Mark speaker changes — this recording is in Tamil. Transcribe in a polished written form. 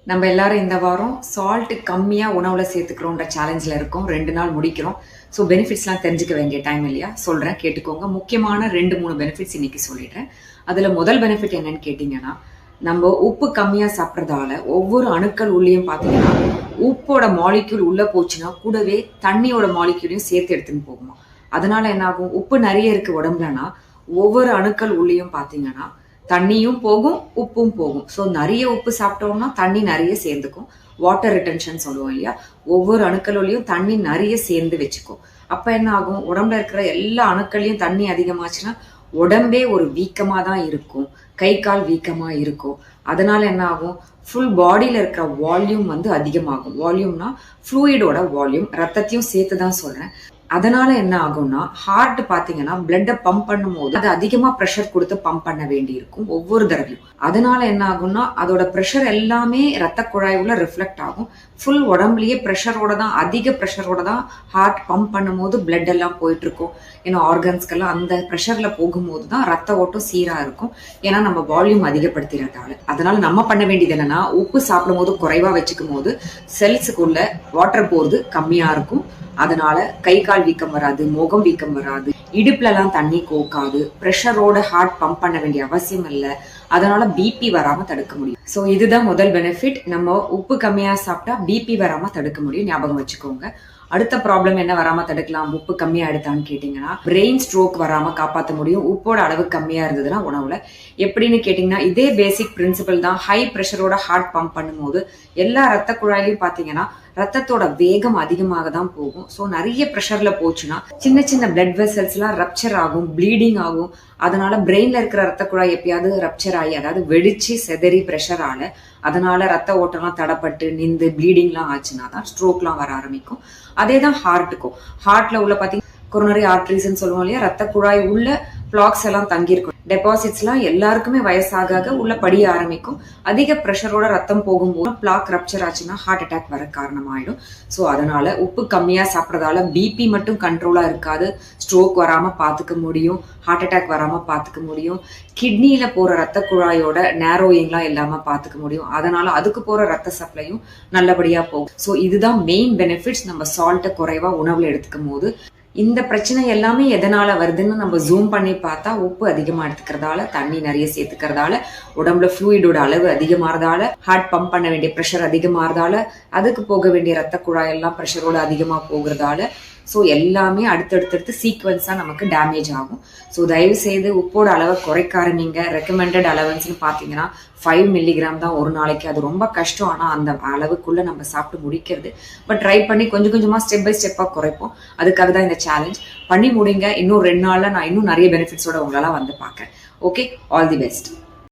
Speaker 1: நம்ம எல்லாரும் இந்த வாரம் சால்ட் கம்மியாக உணவில் சேர்த்துக்கிறோன்ற சேலஞ்சில் இருக்கோம். 2 நாள் முடிக்கிறோம். ஸோ பெனிஃபிட்ஸ்லாம் தெரிஞ்சுக்க வேண்டிய டைம் இல்லையா? சொல்கிறேன், கேட்டுக்கோங்க. முக்கியமான 2-3 பெனிஃபிட்ஸ் இன்னைக்கு சொல்லிடுறேன். அதில் முதல் பெனிஃபிட் என்னன்னு கேட்டிங்கன்னா, நம்ம உப்பு கம்மியாக சாப்பிட்றதால ஒவ்வொரு அணுக்கள் உள்ளேயும் பார்த்தீங்கன்னா உப்போட மாலிக்யூல் உள்ளே போச்சுன்னா கூடவே தண்ணியோட மாலிக்யூலையும் சேர்த்து எடுத்துன்னு போகுமா. அதனால என்ன ஆகும், உப்பு நிறைய இருக்கு உடம்புலனா ஒவ்வொரு அணுக்கள் உள்ளேயும் பார்த்தீங்கன்னா தண்ணியும் போகும் உப்பும் போகும். ஸோ நிறைய உப்பு சாப்பிட்டோம்னா தண்ணி நிறைய சேர்ந்துக்கும். வாட்டர் ரிட்டன்ஷன் சொல்லுவோம் இல்லையா, ஒவ்வொரு அணுக்களோடையும் தண்ணி நிறைய சேர்ந்து வச்சுக்கும். அப்போ என்ன ஆகும், உடம்புல இருக்கிற எல்லா அணுக்கள்லையும் தண்ணி அதிகமாச்சுன்னா உடம்பே ஒரு வீக்கமாக தான் இருக்கும், கை கால் வீக்கமாக இருக்கும். அதனால என்ன ஆகும், ஃபுல் பாடியில் இருக்கிற வால்யூம் அதிகமாகும். வால்யூம்னா ஃப்ளூயிடோட வால்யூம், ரத்தத்தையும் சேர்த்து தான் சொல்கிறேன். அதனால என்ன ஆகும்னா, ஹார்ட் பாத்தீங்கன்னா பிளட்டை பம்ப் பண்ணும் போது அது அதிகமா ப்ரெஷர் கொடுத்து பம்ப் பண்ண வேண்டி இருக்கும் ஒவ்வொரு தடவையும். அதனால என்ன ஆகும்னா, அதோட ப்ரெஷர் எல்லாமே ரத்த குழாய் உள்ள ரிஃப்ளெக்ட் ஆகும். ஃபுல் உடம்புலயே ப்ரெஷரோட தான், அதிக ப்ரெஷரோட தான் ஹார்ட் பம்ப் பண்ணும் போது பிளட் எல்லாம் போயிட்டு இருக்கும். ஏன்னா ஆர்கன்ஸ்க்கெல்லாம் அந்த ப்ரெஷர்ல போகும்போது தான் ரத்த ஓட்டம் சீரா இருக்கும். ஏன்னா நம்ம வால்யூம் அதிகப்படுத்துறதால. அதனால நம்ம பண்ண வேண்டியது என்னன்னா, உப்பு சாப்பிடும் போது குறைவா வச்சுக்கும் போது செல்ஸுக்குள்ள வாட்டர் போறது கம்மியா இருக்கும். அதனால கை கால் வீக்கம் வராது, முகம் வீக்கம் வராது, இடுப்புல எல்லாம் தண்ணி கோக்காது, ப்ரெஷரோட ஹார்ட் பம்ப் பண்ண வேண்டிய அவசியம் இல்லை. அதனால பிபி வராம தடுக்க முடியும். ஸோ இதுதான் முதல் பெனிஃபிட். நம்ம உப்பு கம்மியா சாப்பிட்டா பிபி வராம தடுக்க முடியும், ஞாபகம் வச்சுக்கோங்க. அடுத்த ப்ராப்ளம் என்ன வராம தடுக்கலாம் உப்பு கம்மியா எடுத்தான்னு கேட்டீங்கன்னா, பிரெயின் ஸ்ட்ரோக் வராம காப்பாற்ற முடியும் உப்போட அளவு கம்மியா இருந்ததுன்னா உணவுல. எப்படின்னு கேட்டீங்கன்னா, இதே பேசிக் பிரின்சிபல் தான். ஹை ப்ரெஷரோட ஹார்ட் பம்ப் பண்ணும்போது எல்லா ரத்த குழாயிலையும் பாத்தீங்கன்னா ரத்தத்தோட வேகம் அதிகமாக தான் போகும். ஸோ நிறைய ப்ரெஷர்ல போச்சுன்னா சின்ன சின்ன பிளட் வெசல்ஸ் எல்லாம் ரப்சர் ஆகும், ப்ளீடிங் ஆகும். அதனால பிரெயின்ல இருக்கிற ரத்த குழாய் எப்பயாவது ரப்சர் ஆகி, அதாவது வெடிச்சு செதறி ப்ரெஷரால, அதனால ரத்த ஓட்டம்லாம் தடப்பட்டு நின்று ப்ளீடிங்லாம் ஆச்சுன்னா தான் ஸ்ட்ரோக்லாம் வர ஆரம்பிக்கும். அதே தான் ஹார்ட்டுக்கும். ஹார்ட்ல உள்ள பாத்தீங்கன்னா கொரோனரி ஆர்டரிஸ்ன்னு சொல்லுவோம் இல்லையா, ரத்த குழாய் உள்ள பிளாக்ஸ் எல்லாம் தங்கியிருக்கும். டெபாசிட்ஸ்லாம் எல்லாருக்குமே வயசாக உள்ள படிய ஆரம்பிக்கும். அதிக ப்ரெஷரோட ரத்தம் போகும்போது பிளாக் ரப்சர் ஆச்சுன்னா ஹார்ட் அட்டாக் வர காரணமாயிடும். ஸோ அதனால உப்பு கம்மியா சாப்பிட்றதால பிபி மட்டும் கண்ட்ரோலா இருக்காது, ஸ்ட்ரோக் வராம பாத்துக்க முடியும், ஹார்ட் அட்டாக் வராம பாத்துக்க முடியும், கிட்னியில போற ரத்த குழாயோட நேரோயிங்லாம் இல்லாம பாத்துக்க முடியும். அதனால அதுக்கு போற ரத்த சப்ளையும் நல்லபடியா போகும். ஸோ இதுதான் மெயின் பெனிஃபிட்ஸ் நம்ம சால்ட்டை குறைவா உணவுல எடுத்துக்கும் போது. இந்த பிரச்சனை எல்லாமே எதனால வருதுன்னு நம்ம ஜூம் பண்ணி பார்த்தா, உப்பு அதிகமா எடுத்துக்கிறதால, தண்ணி நிறைய சேர்த்துக்கிறதால, உடம்புல ஃப்ளூயிடோட அளவு அதிகமாறதால, ஹார்ட் பம்ப் பண்ண வேண்டிய ப்ரெஷர் அதிகமாறதால, அதுக்கு போக வேண்டிய ரத்த குழாயெல்லாம் ப்ரெஷரோட அதிகமா போகிறதால, ஸோ எல்லாமே அடுத்தடுத்து சீக்வன்ஸா நமக்கு டேமேஜ் ஆகும். ஸோ தயவு செய்து உப்போட அளவை குறைக்க ஆரம்பிங்க. ரெக்கமெண்டட் அலவன்ஸ்னு பார்த்தீங்கன்னா 5 மில்லிகிராம் தான் ஒரு நாளைக்கு. அது ரொம்ப கஷ்டம், ஆனால் அந்த அளவுக்குள்ள நம்ம சாப்பிட்டு முடிக்கிறது. பட் ட்ரை பண்ணி கொஞ்சம் கொஞ்சமா ஸ்டெப் பை ஸ்டெப்பாக குறைப்போம். அதுக்காக தான் இந்த சேலஞ்ச். பண்ணி முடிங்க. இன்னும் 2 நாள்ல நான் இன்னும் நிறைய பெனிஃபிட்ஸோட உங்களெல்லாம் பார்க்குறேன். Okay, all the best.